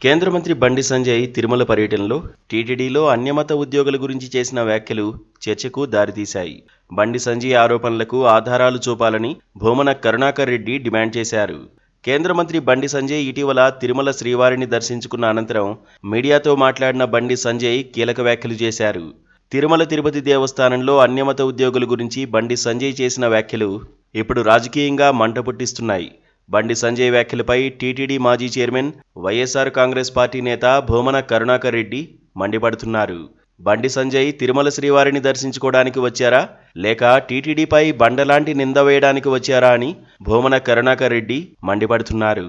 కేంద్ర మంత్రి బండి సంజయ్ తిరుమల పర్యటనలో టీటీడీలో అన్యమత ఉద్యోగుల గురించి చేసిన వ్యాఖ్యలు చర్చకు దారితీశాయి. బండి సంజయ్ ఆరోపణలకు ఆధారాలు చూపాలని భూమన కరుణాకర్ రెడ్డి డిమాండ్ చేశారు. కేంద్ర మంత్రి బండి సంజయ్ ఇటీవల తిరుమల శ్రీవారిని దర్శించుకున్న అనంతరం మీడియాతో మాట్లాడిన బండి సంజయ్ కీలక వ్యాఖ్యలు చేశారు. తిరుమల తిరుపతి దేవస్థానంలో అన్యమత ఉద్యోగుల గురించి బండి సంజయ్ చేసిన వ్యాఖ్యలు ఇప్పుడు రాజకీయంగా మంట పుట్టిస్తున్నాయి. బండి సంజయ్ వ్యాఖ్యలపై టీటీడీ మాజీ చైర్మన్, వైఎస్ఆర్ కాంగ్రెస్ పార్టీ నేత భూమన కరుణాకర్ రెడ్డి మండిపడుతున్నారు. బండి సంజయ్ తిరుమల శ్రీవారిని దర్శించుకోవడానికి వచ్చారా, లేక టీటీడీపై బండలాంటి నింద వేయడానికి వచ్చారా అని భూమన కరుణాకర్ రెడ్డి మండిపడుతున్నారు.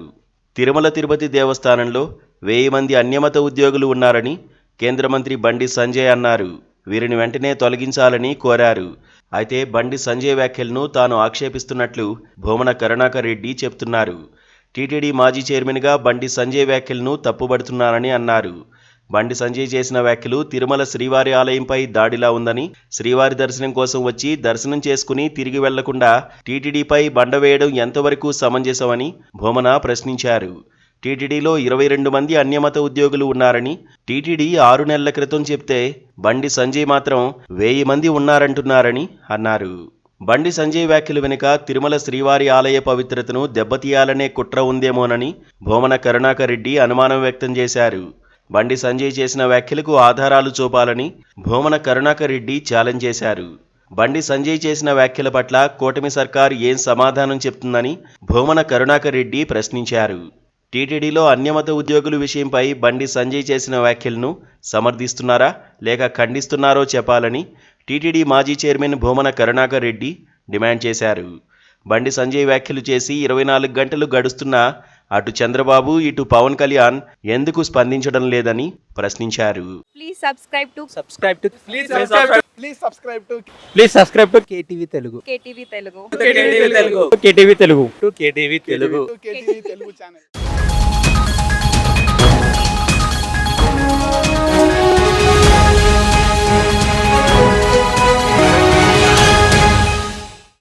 తిరుమల తిరుపతి దేవస్థానంలో 1000 మంది అన్యమత ఉద్యోగులు ఉన్నారని కేంద్ర మంత్రి బండి సంజయ్ అన్నారు. వీరిని వెంటనే తొలగించాలని కోరారు. అయితే బండి సంజయ్ వ్యాఖ్యలను తాను ఆక్షేపిస్తున్నట్లు భూమన కరుణాకర్ రెడ్డి చెప్తున్నారు. టీటీడీ మాజీ చైర్మన్గా బండి సంజయ్ వ్యాఖ్యలను తప్పుబడుతున్నానని అన్నారు. బండి సంజయ్ చేసిన వ్యాఖ్యలు తిరుమల శ్రీవారి ఆలయంపై దాడిలా ఉందని, శ్రీవారి దర్శనం కోసం వచ్చి దర్శనం చేసుకుని తిరిగి వెళ్లకుండా టీటీడీపై బండ వేయడం ఎంతవరకు సమంజసమని భూమన ప్రశ్నించారు. టీటీడీలో 22 మంది అన్యమత ఉద్యోగులు ఉన్నారని టీటీడీ 6 నెలల క్రితం చెప్తే బండి సంజయ్ మాత్రం 1000 మంది ఉన్నారంటున్నారని అన్నారు. బండి సంజయ్ వ్యాఖ్యలు వెనుక తిరుమల శ్రీవారి ఆలయ పవిత్రతను దెబ్బతీయాలనే కుట్ర ఉందేమోనని భూమన కరుణాకర్ రెడ్డి అనుమానం వ్యక్తం చేశారు. బండి సంజయ్ చేసిన వ్యాఖ్యలకు ఆధారాలు చూపాలని భూమన కరుణాకర్ రెడ్డి ఛాలెంజ్ చేశారు. బండి సంజయ్ చేసిన వ్యాఖ్యల పట్ల కూటమి సర్కార్ ఏం సమాధానం చెప్తుందని భూమన కరుణాకర్ రెడ్డి ప్రశ్నించారు. టీటీడీలో అన్యమత ఉద్యోగుల విషయంపై బండి సంజయ్ చేసిన వ్యాఖ్యలను సమర్థిస్తున్నారా, లేక ఖండిస్తున్నారో చెప్పాలని టీటీడీ మాజీ చైర్మన్ భూమన కరుణాకర్ రెడ్డి డిమాండ్ చేశారు. బండి సంజయ్ వ్యాఖ్యలు చేసి 24 గంటలు గడుస్తున్నా అటు చంద్రబాబు, ఇటు పవన్ కళ్యాణ్ ఎందుకు స్పందించడం లేదని ప్రశ్నించారు. Please subscribe to KTV Telugu. KTV Telugu. KTV Telugu. KTV Telugu. KTV Telugu. KTV Telugu channel.